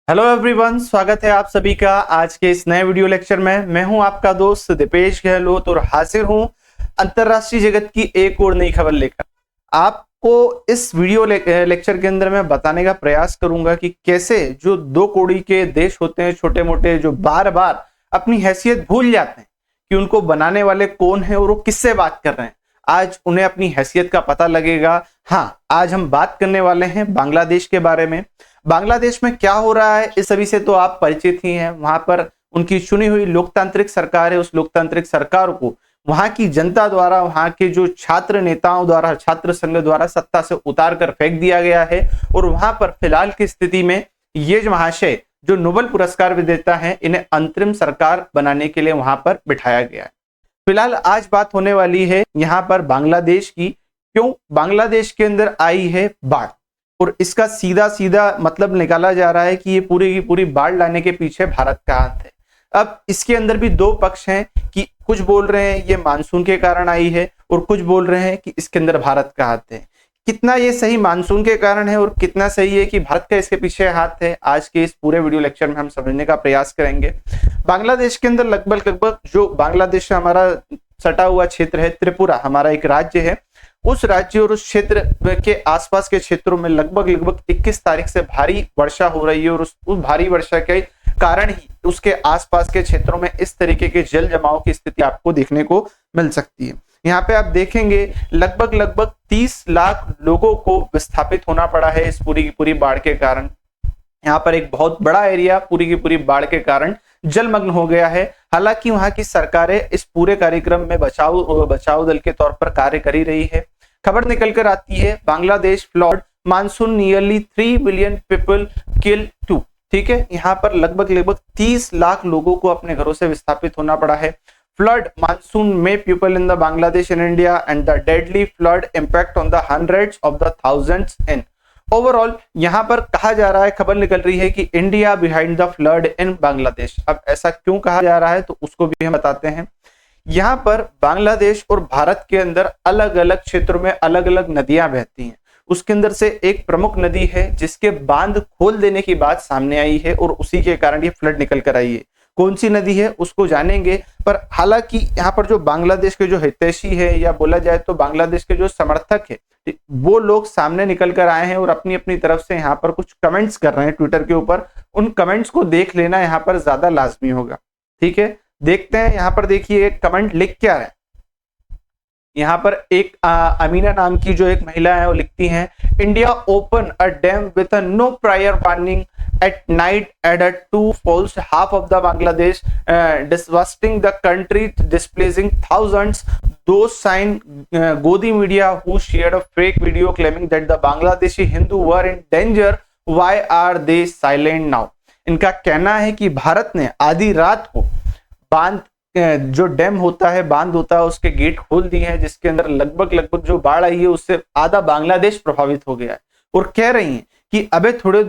Hello everyone, स्वागत है आप सभी का आज के इस नए वीडियो लेक्चर में। मैं हूं आपका दोस्त दीपेश गहलोत और हाजिर हूं अंतरराष्ट्रीय जगत की एक और नई खबर लेकर। आपको इस वीडियो लेक्चर के अंदर मैं बताने का प्रयास करूंगा कि कैसे जो दो कौड़ी के देश होते हैं, छोटे मोटे, जो बार बार अपनी हैसियत भूल जाते हैं कि उनको बनाने वाले कौन है और वो किससे बात कर रहे हैं, आज उन्हें अपनी हैसियत का पता लगेगा। हाँ, आज हम बात करने वाले हैं बांग्लादेश के बारे में। बांग्लादेश में क्या हो रहा है इस सभी से तो आप परिचित ही हैं। वहां पर उनकी चुनी हुई लोकतांत्रिक सरकार है। उस लोकतांत्रिक सरकार को वहां की जनता द्वारा, वहां के जो छात्र नेताओं द्वारा, छात्र संघ द्वारा सत्ता से उतार कर फेंक दिया गया है। और वहां पर फिलहाल की स्थिति में ये महाशय जो नोबेल पुरस्कार विजेता है, इन्हें अंतरिम सरकार बनाने के लिए वहां पर बिठाया गया है। फिलहाल आज बात होने वाली है यहाँ पर बांग्लादेश की। क्यों बांग्लादेश के अंदर आई है बाढ़, और इसका सीधा सीधा मतलब निकाला जा रहा है कि ये पूरी की पूरी बाढ़ लाने के पीछे भारत का हाथ है। अब इसके अंदर भी दो पक्ष हैं कि कुछ बोल रहे हैं ये मानसून के कारण आई है और कुछ बोल रहे हैं कि इसके अंदर भारत का हाथ है। कितना ये सही मानसून के कारण है और कितना सही है कि भारत का इसके पीछे हाथ है, आज के इस पूरे वीडियो लेक्चर में हम समझने का प्रयास करेंगे। बांग्लादेश के अंदर लगभग जो बांग्लादेश से हमारा सटा हुआ क्षेत्र है, त्रिपुरा हमारा एक राज्य है, उस राज्य और उस क्षेत्र के आसपास के क्षेत्रों में लगभग 21 तारीख से भारी वर्षा हो रही है। और उस भारी वर्षा के कारण ही उसके आसपास के क्षेत्रों में इस तरीके के जल जमाव की स्थिति आपको देखने को मिल सकती है। यहाँ पे आप देखेंगे लगभग 30 लाख लोगों को विस्थापित होना पड़ा है इस पूरी की पूरी बाढ़ के कारण। यहाँ पर एक बहुत बड़ा एरिया पूरी की पूरी बाढ़ के कारण जलमग्न हो गया है। हालांकि वहां की सरकारें इस पूरे कार्यक्रम में बचाव दल के तौर पर कार्य कर ही रही है। खबर निकल कर आती है Bangladesh flood monsoon nearly 3 billion people kill too. ठीक है, यहाँ पर लगभग 30 लाख लोगों को अपने घरों से विस्थापित होना पड़ा है। फ्लड मानसून में people in the Bangladesh in India and the deadly flood impact on the hundreds of the thousands in overall. यहाँ पर कहा जा रहा है, खबर निकल रही है कि India behind the flood in Bangladesh. अब ऐसा क्यों कहा जा रहा है तो उसको भी हम बताते हैं। यहाँ पर बांग्लादेश और भारत के अंदर अलग अलग क्षेत्रों में अलग अलग नदियां बहती हैं। उसके अंदर से एक प्रमुख नदी है जिसके बांध खोल देने की बात सामने आई है और उसी के कारण ये फ्लड निकल कर आई है। कौन सी नदी है उसको जानेंगे। पर हालांकि यहाँ पर जो बांग्लादेश के जो हितैषी है, या बोला जाए तो बांग्लादेश के जो समर्थक है, वो लोग सामने निकल कर आए हैं और अपनी अपनी तरफ से यहाँ पर कुछ कमेंट्स कर रहे हैं ट्विटर के ऊपर। उन कमेंट्स को देख लेना यहाँ पर ज्यादा लाजमी होगा। ठीक है, देखते हैं। यहाँ पर देखिए एक कमेंट लिख क्या है। यहाँ पर एक अमीना नाम की जो एक महिला है वो लिखती हैं, India open a dam with a no prior warning at night at two falls half of the Bangladesh devasting the country, displacing thousands. Those signed Godi media who shared a fake video claiming that the Bangladeshi Hindu were in danger. Why are they silent now? इनका कहना है कि भारत ने आधी रात को बांध जो डैम होता है, बांध होता है, उसके गेट खोल दिए हैं, जिसके अंदर लगभग जो बाढ़ आई है उससे आधा बांग्लादेश प्रभावित हो गया है। और कह रही हैं कि अभी थोड़े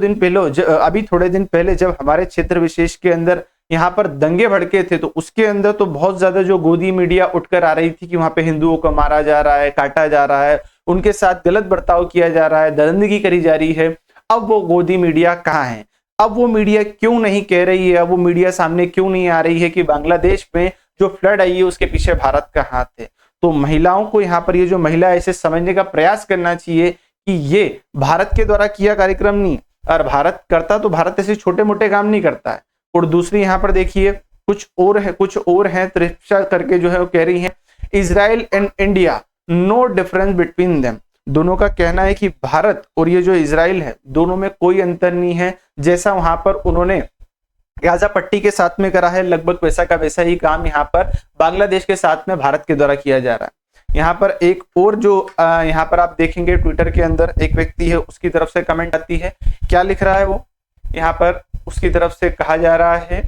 दिन पहले जब हमारे क्षेत्र विशेष के अंदर यहाँ पर दंगे भड़के थे, तो उसके अंदर तो बहुत ज्यादा जो गोदी मीडिया उठकर आ रही थी कि वहां पे हिंदुओं को मारा जा रहा है, काटा जा रहा है, उनके साथ गलत बर्ताव किया जा रहा है, दरिंदगी करी जा रही है। अब वो गोदी मीडिया कहाँ है? अब वो मीडिया क्यों नहीं कह रही है, अब वो मीडिया सामने क्यों नहीं आ रही है कि बांग्लादेश में जो फ्लड आई है उसके पीछे भारत का हाथ है? तो महिलाओं को यहाँ पर, ये जो महिला है, इसे समझने का प्रयास करना चाहिए कि ये भारत के द्वारा किया कार्यक्रम नहीं, और भारत करता तो भारत ऐसे छोटे मोटे काम नहीं करता है। और दूसरी यहाँ पर देखिए कुछ और है त्रिशा करके जो है वो कह रही है, Israel and India no difference between them. दोनों का कहना है कि भारत और ये जो इजराइल है, दोनों में कोई अंतर नहीं है। जैसा वहां पर उन्होंने गाजा पट्टी के साथ में करा है, लगभग वैसा का वैसा ही काम यहाँ पर बांग्लादेश के साथ में भारत के द्वारा किया जा रहा है। यहाँ पर एक और जो यहाँ पर आप देखेंगे ट्विटर के अंदर एक व्यक्ति है, उसकी तरफ से कमेंट आती है। क्या लिख रहा है वो? यहाँ पर उसकी तरफ से कहा जा रहा है,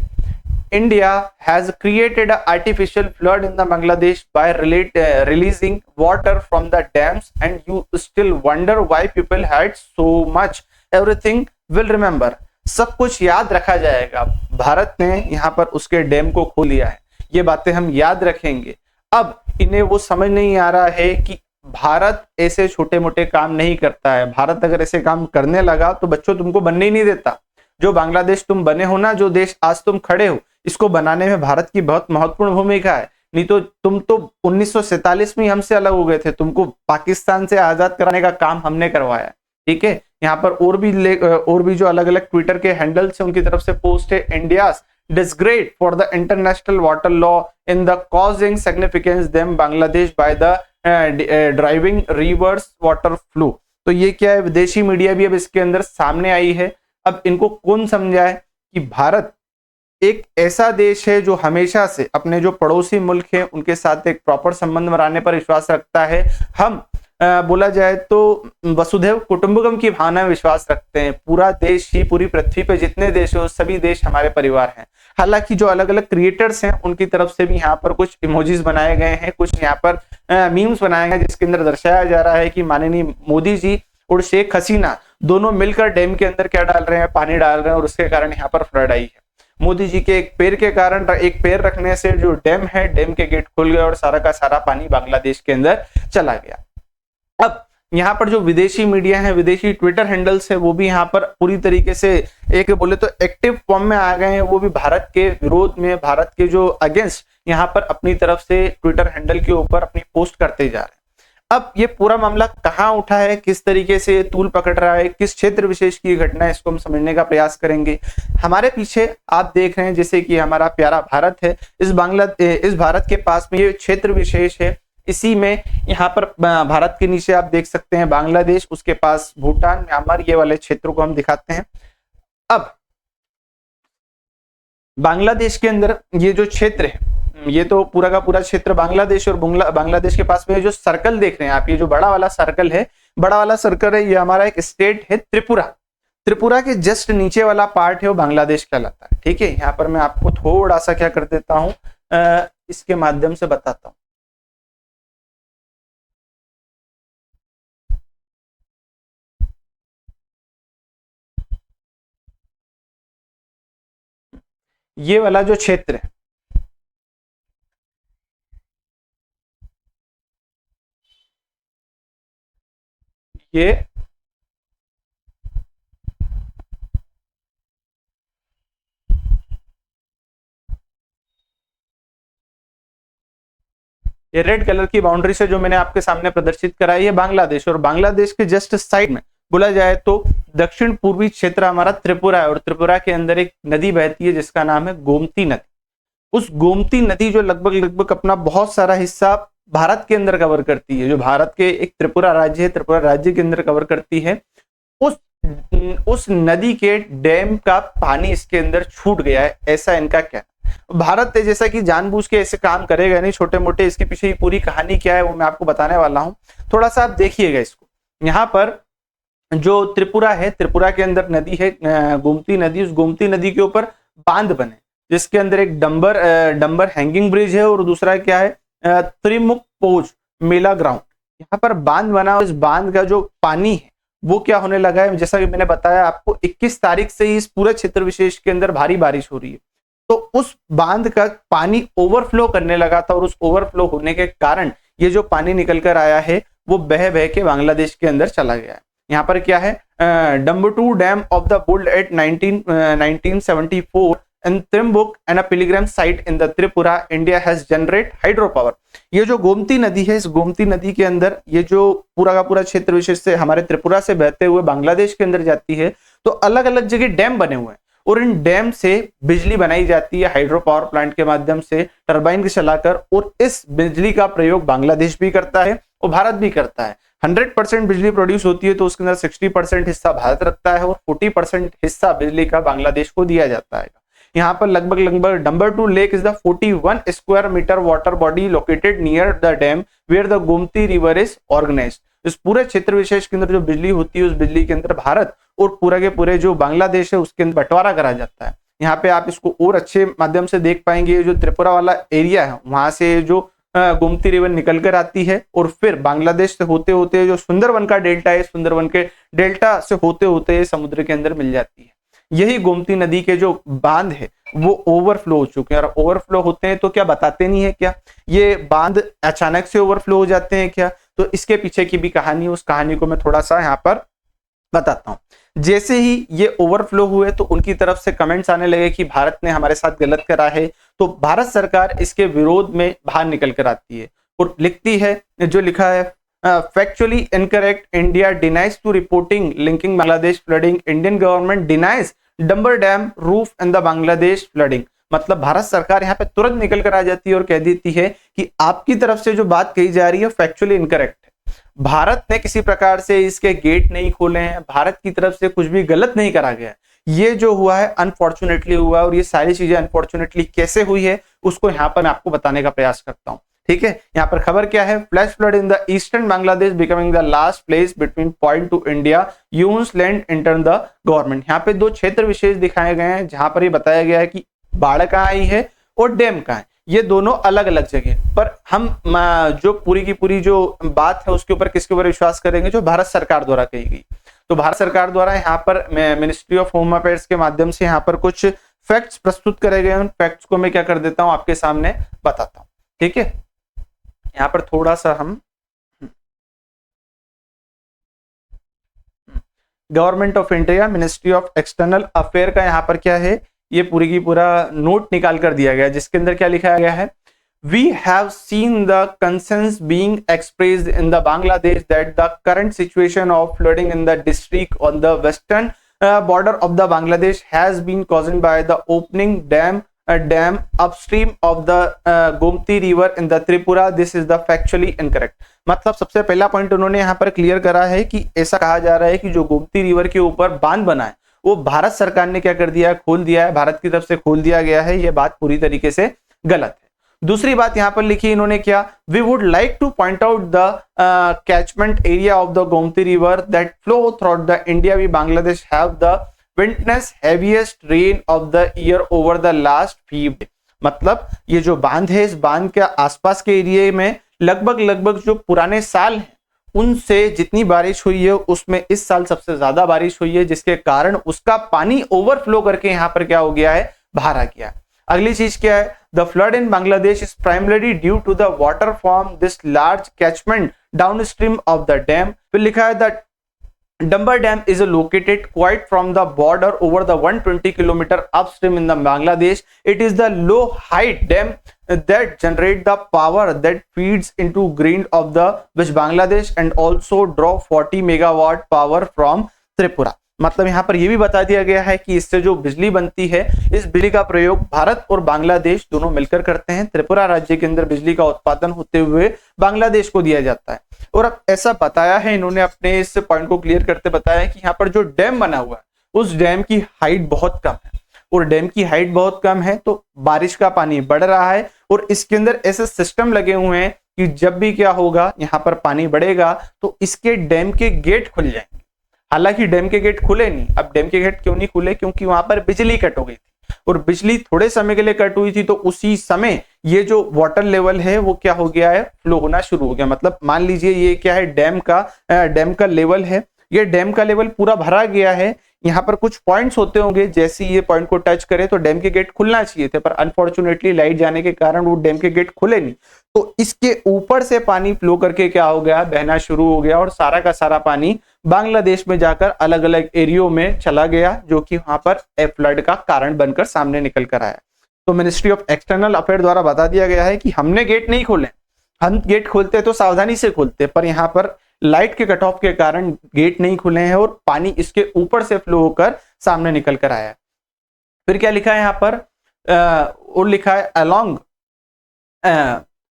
India has created artificial flood in the Bangladesh bye releasing water from the dams and you still wonder why people had so much. Everything will remember. सब कुछ याद रखा जाएगा। भारत ने यहाँ पर उसके डैम को खोल दिया है, ये बातें हम याद रखेंगे। अब इन्हें वो समझ नहीं आ रहा है कि भारत ऐसे छोटे मोटे काम नहीं करता है। भारत अगर ऐसे काम करने लगा तो बच्चों तुमको बनने ही नहीं देता। जो बांग्लादेश तुम बने हो ना, जो देश आज तुम खड़े हो, इसको बनाने में भारत की बहुत महत्वपूर्ण भूमिका है। नहीं तो तुम तो 1947 में हमसे अलग हो गए थे, तुमको पाकिस्तान से आजाद कराने का काम हमने करवाया। ठीक है, यहाँ पर और भी जो अलग अलग ट्विटर के हैंडल्स है उनकी तरफ से पोस्ट है, India disgraced for the international water law in the causing significance them Bangladesh by the driving reverse water flow। तो ये क्या है, विदेशी मीडिया भी अब इसके अंदर सामने आई है। अब इनको कौन समझाए कि भारत एक ऐसा देश है जो हमेशा से अपने जो पड़ोसी मुल्क हैं उनके साथ एक प्रॉपर संबंध बनाने पर विश्वास रखता है। हम बोला जाए तो वसुधैव कुटुंबकम की भावना में विश्वास रखते हैं। पूरा देश ही, पूरी पृथ्वी पे जितने देश हो सभी देश हमारे परिवार हैं। हालांकि जो अलग अलग क्रिएटर्स हैं उनकी तरफ से भी यहाँ पर कुछ इमोजीज बनाए गए हैं, कुछ यहाँ पर मीम्स बनाए गए जिसके अंदर दर्शाया जा रहा है कि माननीय मोदी जी और शेख हसीना दोनों मिलकर डैम के अंदर क्या डाल रहे हैं, पानी डाल रहे हैं और उसके कारण यहाँ पर फ्लड आई है। मोदी जी के एक पैर के कारण, एक पैर रखने से जो डैम है, डैम के गेट खुल गए और सारा का सारा पानी बांग्लादेश के अंदर चला गया। अब यहाँ पर जो विदेशी मीडिया है, विदेशी ट्विटर हैंडल्स है, वो भी यहाँ पर पूरी तरीके से एक बोले तो एक्टिव फॉर्म में आ गए हैं। वो भी भारत के विरोध में, भारत के जो अगेंस्ट यहाँ पर अपनी तरफ से ट्विटर हैंडल के ऊपर अपनी पोस्ट करते जा रहे हैं। अब ये पूरा मामला कहाँ उठा है, किस तरीके से तूल पकड़ रहा है, किस क्षेत्र विशेष की घटना है, इसको हम समझने का प्रयास करेंगे। हमारे पीछे आप देख रहे हैं जैसे कि हमारा प्यारा भारत है, इस भारत के पास में ये क्षेत्र विशेष है। इसी में यहाँ पर भारत के नीचे आप देख सकते हैं बांग्लादेश, उसके पास भूटान, म्यांमार, ये वाले क्षेत्रों को हम दिखाते हैं। अब बांग्लादेश के अंदर ये जो क्षेत्र है, ये तो पूरा का पूरा क्षेत्र बांग्लादेश, और बांग्लादेश के पास में जो सर्कल देख रहे हैं आप, ये जो बड़ा वाला सर्कल है, ये हमारा एक स्टेट है त्रिपुरा। त्रिपुरा के जस्ट नीचे वाला पार्ट है वो बांग्लादेश कहलाता है। ठीक है, यहाँ पर मैं आपको थोड़ा सा क्या कर देता हूँ, इसके माध्यम से बताता हूँ। ये वाला जो क्षेत्र है, ये रेड कलर की बाउंड्री से जो मैंने आपके सामने प्रदर्शित कराई है बांग्लादेश, और बांग्लादेश के जस्ट साइड में बोला जाए तो दक्षिण पूर्वी क्षेत्र हमारा त्रिपुरा है, और त्रिपुरा के अंदर एक नदी बहती है जिसका नाम है गोमती नदी। उस गोमती नदी जो लगभग अपना बहुत सारा हिस्सा भारत के अंदर कवर करती है, जो भारत के एक त्रिपुरा राज्य है, त्रिपुरा राज्य के अंदर कवर करती है, उस नदी के डैम का पानी इसके अंदर छूट गया है, ऐसा इनका कहना। भारत है जैसा कि जानबूझ के ऐसे काम करेगा नहीं, छोटे मोटे, इसके पीछे ही पूरी कहानी क्या है वो मैं आपको बताने वाला हूं। थोड़ा सा आप देखिएगा इसको। यहाँ पर जो त्रिपुरा है, त्रिपुरा के अंदर नदी है गोमती नदी, उस गोमती नदी के ऊपर बांध बने जिसके अंदर एक डंबर हैंगिंग ब्रिज है, और दूसरा क्या है त्रिमुख पोज मेला ग्राउंड। यहाँ पर बांध बना, इस बांध का जो पानी है वो क्या होने लगा है, जैसा कि मैंने बताया आपको 21 तारीख से ही इस पूरे क्षेत्र विशेष के अंदर भारी बारिश हो रही है, तो उस बांध का पानी ओवरफ्लो करने लगा था, और उस ओवरफ्लो होने के कारण ये जो पानी निकल कर आया है वो बह बह के बांग्लादेश के अंदर चला गया है। यहाँ पर क्या है, Dumbur dam of the built at 1974 and Trimbuk and a pilgrim site in the Tripura, India has generate hydropower। ये जो गोमती नदी है, इस गोमती नदी के अंदर ये जो पूरा का पूरा क्षेत्र विशेष से हमारे त्रिपुरा से बहते हुए बांग्लादेश के अंदर जाती है, तो अलग अलग जगह डैम बने हुए हैं, और इन डैम से बिजली बनाई जाती है हाइड्रो पावर प्लांट के माध्यम से टरबाइन चलाकर, और इस बिजली का प्रयोग बांग्लादेश भी करता है और भारत भी करता है। 100% बिजली प्रोड्यूस होती है तो उसके अंदर 60% हिस्सा भारत रखता है, और 40% हिस्सा बिजली का बांग्लादेश को दिया जाता है। यहाँ पर लगभग Dumbur lake is the 41 square metre water body located near the dam where the Gomti river is organised. इस पूरे क्षेत्र विशेष के अंदर जो बिजली होती है, उस बिजली के अंदर भारत और पूरा के पूरे जो बांग्लादेश है उसके अंदर बंटवारा करा जाता है। यहाँ पे आप इसको और अच्छे माध्यम से देख पाएंगे, जो त्रिपुरा वाला एरिया है वहां से जो गोमती रिवर निकल कर आती है, और फिर बांग्लादेश से होते होते जो सुंदरवन का डेल्टा है, सुंदरवन के डेल्टा से होते होते समुद्र के अंदर मिल जाती है। यही गोमती नदी के जो बांध है वो ओवरफ्लो हो चुके हैं, और ओवरफ्लो होते हैं तो क्या बताते नहीं है क्या, ये बांध अचानक से ओवरफ्लो हो जाते हैं क्या, तो इसके पीछे की भी कहानी, उस कहानी को मैं थोड़ा सा यहाँ पर बताता हूँ। जैसे ही ये ओवरफ्लो हुए तो उनकी तरफ से कमेंट्स आने लगे कि भारत ने हमारे साथ गलत करा है, तो भारत सरकार इसके विरोध में बाहर निकल कर आती है और लिखती है, जो लिखा है, factually incorrect, India denies to reporting linking Bangladesh flooding, Indian government denies Dumbur dam roof in the Bangladesh flooding. मतलब भारत सरकार यहाँ पे तुरंत निकल कर आ जाती है और कह देती है कि आपकी तरफ से जो बात कही जा रही है फैक्चुअली इनकरेक्ट है, भारत ने किसी प्रकार से इसके गेट नहीं खोले हैं, भारत की तरफ से कुछ भी गलत नहीं करा गया, ये जो हुआ है अनफॉर्चुनेटली हुआ, और ये सारी चीजें अनफॉर्चुनेटली कैसे हुई है उसको यहाँ पर मैं आपको बताने का प्रयास करता हूँ। ठीक है, यहाँ पर खबर क्या है, flash flood in the eastern Bangladesh becoming the last place between point two India यून्स लैंड इंटर्न द गवर्नमेंट। यहाँ पे दो क्षेत्र विशेष दिखाए गए हैं जहां पर ये बताया गया है कि बाढ़ कहाँ आई है और डैम कहाँ है, ये दोनों अलग अलग जगह पर। हम जो पूरी की पूरी जो बात है उसके ऊपर किसके ऊपर विश्वास करेंगे, जो भारत सरकार द्वारा कही गई। तो भारत सरकार द्वारा यहाँ पर मिनिस्ट्री ऑफ होम अफेयर्स के माध्यम से यहाँ पर कुछ फैक्ट्स प्रस्तुत करे गए, उन फैक्ट्स को मैं क्या कर देता हूँ आपके सामने बताता हूँ। ठीक है, यहाँ पर थोड़ा सा हम government of India ministry of external affair का यहाँ पर क्या है, ये पूरी की पूरा नोट निकाल कर दिया गया, जिसके अंदर क्या लिखा गया है, we have seen the concerns being expressed in the Bangladesh that the current situation of flooding in the district on the western border of the Bangladesh has been caused by the opening dam upstream of the Gomti river in the Tripura. This is the factually incorrect. मतलब सबसे पहला point उन्होंने यहाँ पर clear करा है कि ऐसा कहा जा रहा है कि जो गोमती रिवर के ऊपर बांध बना है वो भारत सरकार ने क्या कर दिया है, खोल दिया है, भारत की तरफ से खोल दिया गया है। ये बात पूरी तरीके से गलत है। दूसरी बात यहाँ पर लिखी इन्होंने क्या, we would like to point out the catchment area of the Gomti river that flow through the India we Bangladesh have the witness heaviest rain of the year over the last five day. मतलब ये जो बांध है, इस बांध के आसपास के एरिया में लगभग जो पुराने साल हैं उनसे जितनी बारिश हुई है उसमें इस साल सबसे ज्यादा बारिश हुई है, जिसके कारण उसका पानी ओवरफ्लो करके यहाँ पर क्या हो गया है, बाहर आ गया। अगली चीज क्या है, the flood in Bangladesh is primary due to the water from this large catchment downstream of the dam. फिर लिखा है the Dumbar Dam is located quite from the border over the 120 km upstream in the Bangladesh. It is the low height dam that generate the power that feeds into grid of the West Bangladesh and also draw 40 megawatt power from Tripura. मतलब यहाँ पर यह भी बता दिया गया है कि इससे जो बिजली बनती है, इस बिजली का प्रयोग भारत और बांग्लादेश दोनों मिलकर करते हैं। त्रिपुरा राज्य के अंदर बिजली का उत्पादन होते हुए बांग्लादेश को दिया जाता है। और अब ऐसा बताया है इन्होंने, अपने इस पॉइंट को क्लियर करते बताया कि यहाँ पर जो डैम बना हुआ है उस डैम की हाइट बहुत कम है, और डैम की हाइट बहुत कम है तो बारिश का पानी बढ़ रहा है, और इसके अंदर ऐसे सिस्टम लगे हुए हैं कि जब भी क्या होगा, यहाँ पर पानी बढ़ेगा तो इसके डैम के गेट खुल जाएंगे। हालांकि डैम के गेट खुले नहीं। अब डैम के गेट क्यों नहीं खुले, क्योंकि वहां पर बिजली कट हो गई थी, और बिजली थोड़े समय के लिए कट हुई थी तो उसी समय ये जो वाटर लेवल है वो क्या हो गया है, फ्लो होना शुरू हो गया। मतलब मान लीजिए ये क्या है, डैम का लेवल है, ये डैम का लेवल पूरा भरा गया है। यहाँ पर कुछ पॉइंट्स होते होंगे, जैसे ये पॉइंट को टच करे तो डैम के गेट खुलना चाहिए थे, पर अनफॉर्चुनेटली लाइट जाने के कारण वो डैम के गेट खुले नहीं, तो इसके ऊपर से पानी फ्लो करके क्या हो गया, बहना शुरू हो गया, और सारा का सारा पानी बांग्लादेश में जाकर अलग अलग एरियो में चला गया, जो कि वहां पर फ्लड का कारण बनकर सामने निकल कर आया। तो मिनिस्ट्री ऑफ एक्सटर्नल अफेयर द्वारा बता दिया गया है कि हमने गेट नहीं खोले, हम गेट खोलते तो सावधानी से खोलते, पर यहाँ पर लाइट के कट ऑफ के कारण गेट नहीं खुले हैं और पानी इसके ऊपर से फ्लो होकर सामने निकल कर आया है। फिर क्या लिखा है यहाँ पर, और लिखा है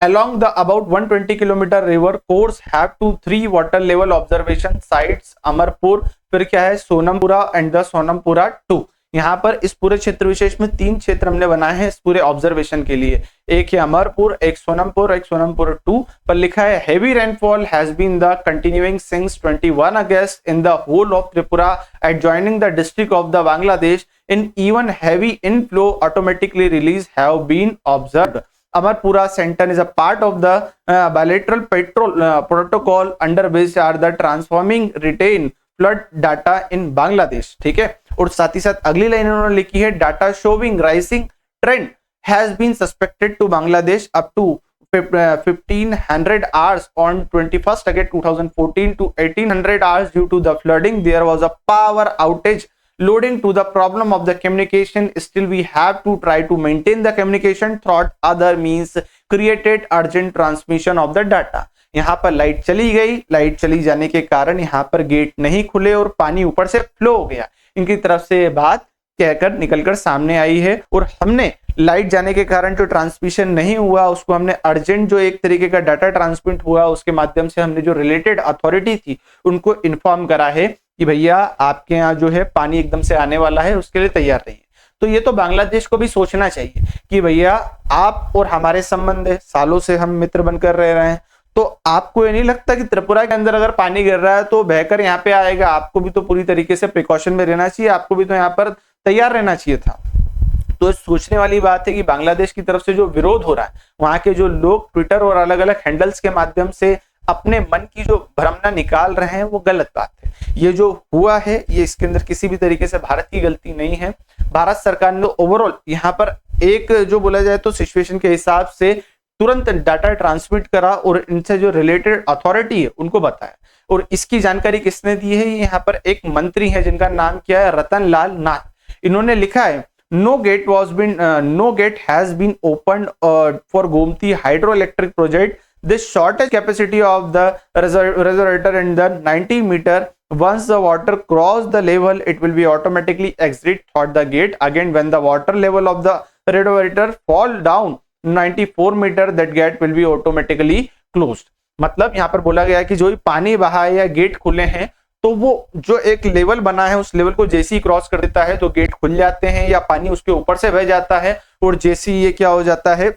along the about 120 kilometer river course have to 3 water level observation sites Amarpur, फिर क्या है सोनमपुरा एंड द सोनमपुरा 2। यहाँ पर इस पूरे क्षेत्र विशेष में 3 क्षेत्र हमने बनाए हैं इस पूरे ऑब्जर्वेशन के लिए, एक है अमरपुर, एक सोनमपुर 2। पर लिखा है heavy rainfall has been the continuing since 21 August in the whole of Tripura adjoining the district of the Bangladesh in even heavy inflow automatically release have been observed. Amarpura Center is a part of the bilateral protocol under which are the transforming retain flood data in Bangladesh। ठीक है, और साथ ही साथ अगली line उन्होंने लिखी है data showing rising trend has been suspected to Bangladesh up to 1500 hours on 21st August 2014 to 1800 hours due to the flooding. There was a power outage leading to the problem of the communication. Still we have to try to maintain the communication through other means created urgent transmission of the data. यहाँ पर light चली गई, light चली जाने के कारण यहाँ पर गेट नहीं खुले और पानी ऊपर से फ्लो हो गया। इनकी तरफ से बात कहकर निकलकर सामने आई है और हमने लाइट जाने के कारण जो ट्रांसमिशन नहीं हुआ उसको हमने अर्जेंट जो एक तरीके का डाटा ट्रांसमिट हुआ उसके माध्यम से हमने जो रिलेटेड अथॉरिटी थी उनको इन्फॉर्म करा है कि भैया आपके यहाँ जो है पानी एकदम से आने वाला है, उसके लिए तैयार रहिए। तो ये तो बांग्लादेश को भी सोचना चाहिए कि भैया आप और हमारे संबंध है, सालों से हम मित्र बनकर रह रहे हैं, तो आपको ये नहीं लगता कि त्रिपुरा के अंदर अगर पानी गिर रहा है तो बहकर यहाँ पे आएगा, आपको भी तो पूरी तरीके से प्रिकॉशन में रहना चाहिए, आपको भी तो यहाँ पर तैयार रहना चाहिए था। तो सोचने वाली बात है कि बांग्लादेश की तरफ से जो विरोध हो रहा है, वहां के जो लोग ट्विटर और अलग अलग हैंडल्स के माध्यम से अपने मन की जो भ्रमना निकाल रहे हैं वो गलत बात है। ये जो हुआ है ये इसके अंदर किसी भी तरीके से भारत की गलती नहीं है। भारत सरकार ने ओवरऑल यहाँ पर एक जो बोला जाए तो सिचुएशन के हिसाब से तुरंत डाटा ट्रांसमिट करा और इनसे जो रिलेटेड अथॉरिटी है उनको बताया। और इसकी जानकारी किसने दी है? यहाँ पर एक मंत्री है जिनका नाम क्या है, रतन लाल नाथ। इन्होंने लिखा है no gate has been opened for Gomti hydroelectric project. This shortage capacity of the reservoir in the 90 meter. Once the water cross the level, it will be automatically exit through the gate. Again, when the water level of the reservoir fall down 94 meter, that gate will be automatically closed. मतलब यहाँ पर बोला गया है कि जो भी पानी बहा है या गेट खुले हैं तो वो जो एक लेवल बना है उस लेवल को जैसे ही क्रॉस कर देता है तो गेट खुल जाते हैं या पानी उसके ऊपर से बह जाता है। और जैसे ही ये क्या हो जाता है,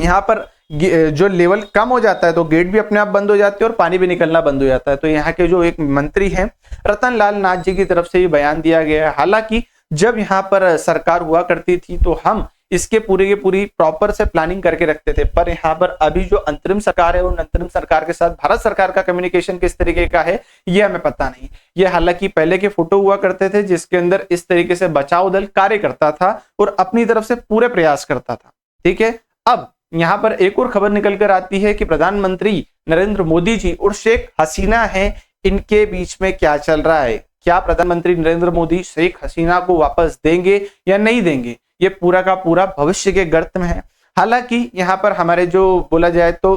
यहाँ पर जो लेवल कम हो जाता है तो गेट भी अपने आप बंद हो जाते हैं और पानी भी निकलना बंद हो जाता है। तो यहाँ के जो एक मंत्री हैं रतन लाल नाथ जी की तरफ से ये बयान दिया गया है। हालांकि जब यहाँ पर सरकार हुआ करती थी तो हम इसके पूरे की पूरी प्रॉपर से प्लानिंग करके रखते थे, पर यहाँ पर अभी जो अंतरिम सरकार है उन अंतरिम सरकार के साथ भारत सरकार का कम्युनिकेशन किस तरीके का है ये हमें पता नहीं। ये हालांकि पहले के फोटो हुआ करते थे जिसके अंदर इस तरीके से बचाव दल कार्य करता था और अपनी तरफ से पूरे प्रयास करता था। ठीक है, अब यहाँ पर एक और खबर निकल कर आती है कि प्रधानमंत्री नरेंद्र मोदी जी और शेख हसीना है, इनके बीच में क्या चल रहा है। क्या प्रधानमंत्री नरेंद्र मोदी शेख हसीना को वापस देंगे या नहीं देंगे, ये पूरा का पूरा भविष्य के गर्त में है। हालांकि यहाँ पर हमारे जो बोला जाए तो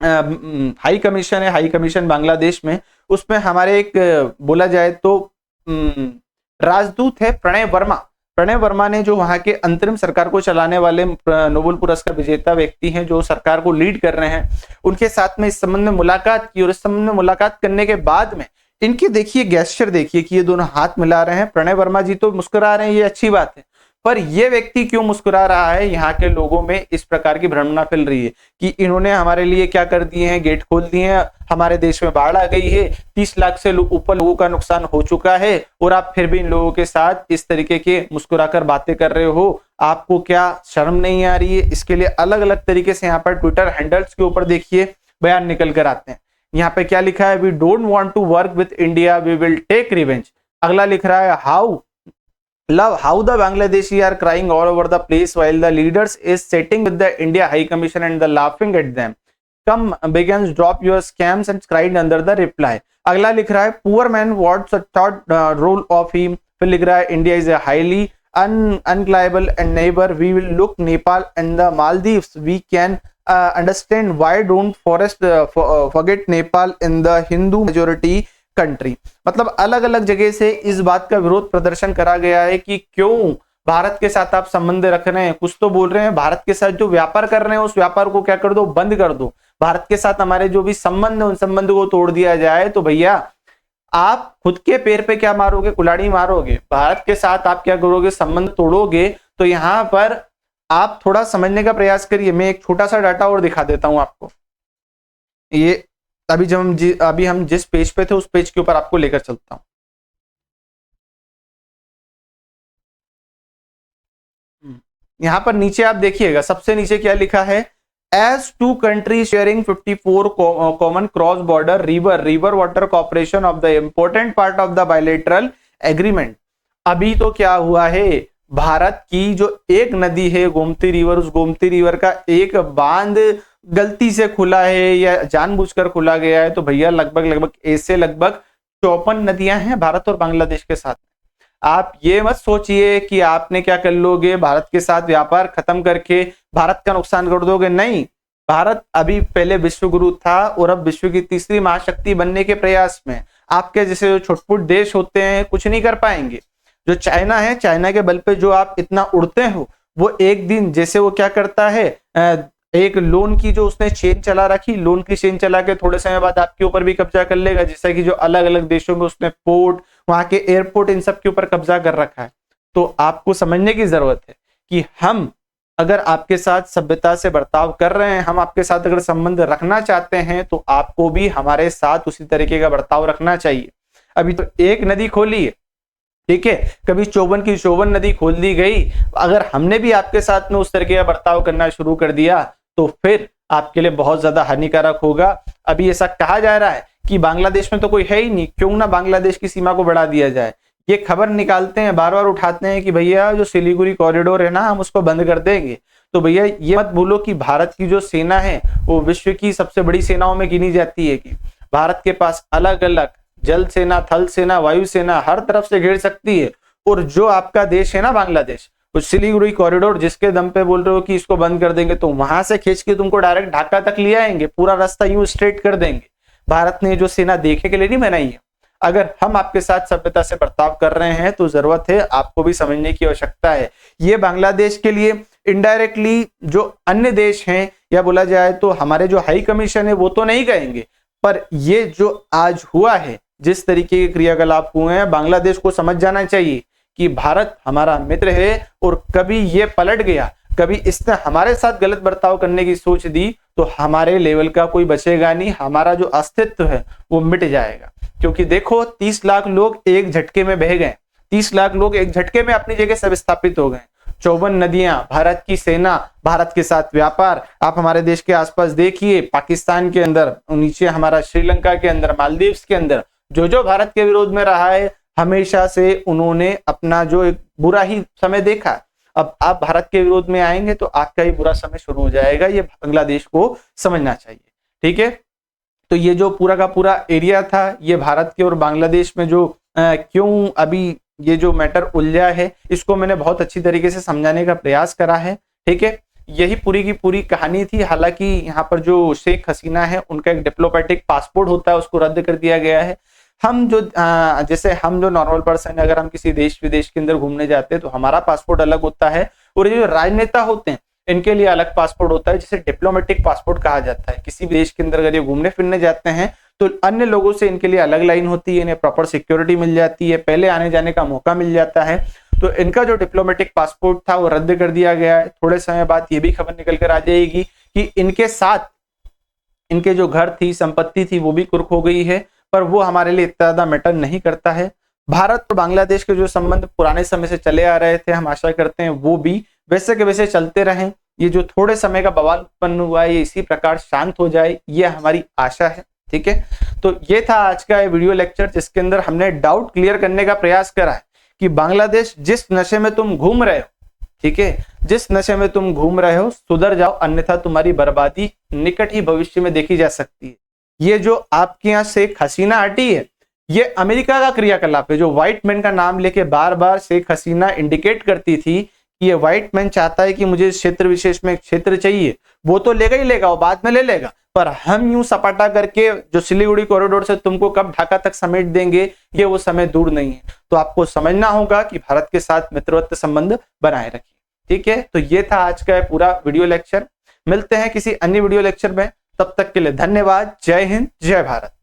हाई कमीशन है, हाई कमीशन बांग्लादेश में, उसमें हमारे एक बोला जाए तो राजदूत है प्रणय वर्मा। प्रणय वर्मा ने जो वहां के अंतरिम सरकार को चलाने वाले नोबेल पुरस्कार विजेता व्यक्ति हैं जो सरकार को लीड कर रहे हैं, उनके साथ में इस संबंध में मुलाकात की। और इस संबंध में मुलाकात करने के बाद में इनकी देखिए गेस्चर देखिए कि ये दोनों हाथ मिला रहे हैं। प्रणय वर्मा जी तो मुस्कुरा रहे हैं, ये अच्छी बात है, पर यह व्यक्ति क्यों मुस्कुरा रहा है? यहाँ के लोगों में इस प्रकार की भ्रमना फैल रही है कि इन्होंने हमारे लिए क्या कर दिए हैं, गेट खोल दिए हैं, हमारे देश में बाढ़ आ गई है, 30 लाख से ऊपर लोगों का नुकसान हो चुका है और आप फिर भी इन लोगों के साथ इस तरीके के मुस्कुराकर बातें कर रहे हो। आपको क्या शर्म नहीं आ रही है? इसके लिए अलग अलग तरीके से यहाँ पर ट्विटर हैंडल्स के ऊपर देखिए बयान निकल कर आते हैं। यहाँ पे क्या लिखा है, we don't want to work with India, we will take revenge. अगला लिख रहा है how the Bangladeshi are crying all over the place while the leaders is sitting with the India High Commission and the laughing at them. Come begins drop your scams and cried under the reply. अगला लिख रहा है poor man what's a third role of him. फिर लिख रहा है India is a highly uncliable and neighbor. We will look Nepal and the Maldives. We can understand why don't forget Nepal in the Hindu majority country. मतलब अलग अलग जगह से इस बात का विरोध प्रदर्शन करा गया है कि क्यों भारत के साथ आप संबंध रख रहे हैं। कुछ तो बोल रहे हैं भारत के साथ जो व्यापार कर रहे हैं उस व्यापार को क्या कर दो, बंद कर दो। भारत के साथ हमारे जो भी संबंध है उन संबंध को तोड़ दिया जाए। तो भैया आप खुद के पैर पे क्या मारोगे, कुल्हाड़ी मारोगे। भारत के साथ आप क्या करोगे, संबंध तोड़ोगे। तो यहाँ पर आप थोड़ा समझने का प्रयास करिए। मैं एक छोटा सा डाटा और दिखा देता हूं आपको। ये अभी हम जिस पेज पे थे उस पेज के ऊपर आपको लेकर चलता हूं। यहां पर नीचे आप देखिएगा, सबसे नीचे क्या लिखा है, as two country sharing 54 common cross border river water corporation of the important part of the bilateral agreement. अभी तो क्या हुआ है, भारत की जो एक नदी है गोमती रिवर, उस गोमती रिवर का एक बांध गलती से खुला है या जानबूझकर खुला गया है, तो भैया लगभग ऐसे लगभग 54 नदियां हैं भारत और बांग्लादेश के साथ। आप ये मत सोचिए कि आपने क्या कर लोगे, भारत के साथ व्यापार खत्म करके भारत का नुकसान कर दोगे। नहीं, भारत अभी पहले विश्व गुरु था और अब विश्व की तीसरी महाशक्ति बनने के प्रयास में। आपके जैसे जो छोटपुट देश होते हैं कुछ नहीं कर पाएंगे। जो चाइना है, चाइना के बल पे जो आप इतना उड़ते हो, वो एक दिन जैसे वो क्या करता है, एक लोन की जो उसने चेन चला रखी, लोन की चेन चला के थोड़े समय बाद आपके ऊपर भी कब्जा कर लेगा। जैसा कि जो अलग अलग देशों में उसने पोर्ट, वहां के एयरपोर्ट, इन सब के ऊपर कब्जा कर रखा है। तो आपको समझने की जरूरत है कि हम अगर आपके साथ सभ्यता से बर्ताव कर रहे हैं, हम आपके साथ अगर संबंध रखना चाहते हैं, तो आपको भी हमारे साथ उसी तरीके का बर्ताव रखना चाहिए। अभी तो एक नदी खोली है, ठीक है, कभी 54 की 54 नदी खोल दी गई। अगर हमने भी आपके साथ में उस तरीके का बर्ताव करना शुरू कर दिया तो फिर आपके लिए बहुत ज्यादा हानिकारक होगा। अभी ऐसा कहा जा रहा है कि बांग्लादेश में तो कोई है ही नहीं, क्यों ना बांग्लादेश की सीमा को बढ़ा दिया जाए। ये खबर निकालते हैं, बार बार उठाते हैं कि भैया जो सिलीगुड़ी कॉरिडोर है ना, हम उसको बंद कर देंगे। तो भैया ये मत भूलो कि भारत की जो सेना है वो विश्व की सबसे बड़ी सेनाओं में गिनी जाती है। कि भारत के पास अलग अलग जल सेना, थल सेना, वायु सेना हर तरफ से घेर सकती है। और जो आपका देश है ना बांग्लादेश, उस सिलीगुड़ी कॉरिडोर जिसके दम पे बोल रहे हो कि इसको बंद कर देंगे, तो वहां से खींच के तुमको डायरेक्ट ढाका तक ले आएंगे, पूरा रास्ता यूं स्ट्रेट कर देंगे। भारत ने जो सेना देखने के लिए नहीं बनाई है। अगर हम आपके साथ सभ्यता से बर्ताव कर रहे हैं तो जरूरत है आपको भी समझने की आवश्यकता है। ये बांग्लादेश के लिए इनडायरेक्टली जो अन्य देश हैं, या बोला जाए तो हमारे जो हाई कमीशन है, वो तो नहीं कहेंगे, पर ये जो आज हुआ है, जिस तरीके के क्रियाकलाप हुए हैं, बांग्लादेश को समझ जाना चाहिए कि भारत हमारा मित्र है। और कभी ये पलट गया, कभी इसने हमारे साथ गलत बर्ताव करने की सोच दी, तो हमारे लेवल का कोई बचेगा नहीं, हमारा जो अस्तित्व है वो मिट जाएगा। क्योंकि देखो 30 लाख लोग एक झटके में बह गए, 30 लाख लोग एक झटके में अपनी जगह से विस्थापित हो गए। 54 नदियां, भारत की सेना, भारत के साथ व्यापार। आप हमारे देश के आसपास देखिए, पाकिस्तान के अंदर, नीचे हमारा श्रीलंका के अंदर, मालदीव्स के अंदर, जो भारत के विरोध में रहा है, हमेशा से उन्होंने अपना जो एक बुरा ही समय देखा। अब आप भारत के विरोध में आएंगे तो आपका ही बुरा समय शुरू हो जाएगा। ये बांग्लादेश को समझना चाहिए, ठीक है। तो ये जो पूरा का पूरा एरिया था, ये भारत के और बांग्लादेश में जो क्यों अभी ये जो मैटर उलझा है, इसको मैंने बहुत अच्छी तरीके से समझाने का प्रयास करा है, ठीक है। यही पूरी की पूरी कहानी थी। हालांकि यहाँ पर जो शेख हसीना है, उनका एक डिप्लोमेटिक पासपोर्ट होता है, उसको रद्द कर दिया गया है। हम जो जैसे हम जो नॉर्मल पर्सन है, अगर हम किसी देश विदेश के अंदर घूमने जाते हैं तो हमारा पासपोर्ट अलग होता है, और ये जो राजनेता होते हैं इनके लिए अलग पासपोर्ट होता है, जिसे डिप्लोमेटिक पासपोर्ट कहा जाता है। किसी भी देश के अंदर अगर ये घूमने फिरने जाते हैं तो अन्य लोगों से इनके लिए अलग लाइन होती है, इन्हें प्रॉपर सिक्योरिटी मिल जाती है, पहले आने जाने का मौका मिल जाता है। तो इनका जो डिप्लोमेटिक पासपोर्ट था वो रद्द कर दिया गया है। थोड़े समय बाद ये भी खबर निकल कर आ जाएगी कि इनके साथ इनके जो घर थी, संपत्ति थी, वो भी कुर्क हो गई है। पर वो हमारे लिए इतना ज्यादा मैटर नहीं करता है। भारत और बांग्लादेश के जो संबंध पुराने समय से चले आ रहे थे, हम आशा करते हैं वो भी वैसे के वैसे चलते रहें। ये जो थोड़े समय का बवाल उत्पन्न हुआ है, ये इसी प्रकार शांत हो जाए, ये हमारी आशा है, ठीक है। तो ये था आज का वीडियो लेक्चर, जिसके अंदर हमने डाउट क्लियर करने का प्रयास करा है कि बांग्लादेश, जिस नशे में तुम घूम रहे हो, ठीक है, जिस नशे में तुम घूम रहे हो, सुधर जाओ, अन्यथा तुम्हारी बर्बादी निकट ही भविष्य में देखी जा सकती है। ये जो आपके यहाँ शेख हसीना हटी है, ये अमेरिका का क्रियाकलाप है। जो व्हाइट मैन का नाम लेके बार बार शेख हसीना इंडिकेट करती थी कि ये व्हाइट मैन चाहता है कि मुझे क्षेत्र विशेष में एक क्षेत्र चाहिए, वो तो लेगा ही लेगा, वो बाद में ले लेगा, पर हम यूं सपाटा करके जो सिलीगुड़ी कॉरिडोर से तुमको कब ढाका तक समेट देंगे, ये वो समय दूर नहीं है। तो आपको समझना होगा कि भारत के साथ मित्रवत संबंध बनाए रखिए, ठीक है। तो ये था आज का पूरा वीडियो लेक्चर। मिलते हैं किसी अन्य वीडियो लेक्चर में, तब तक के लिए धन्यवाद। जय हिंद, जय भारत।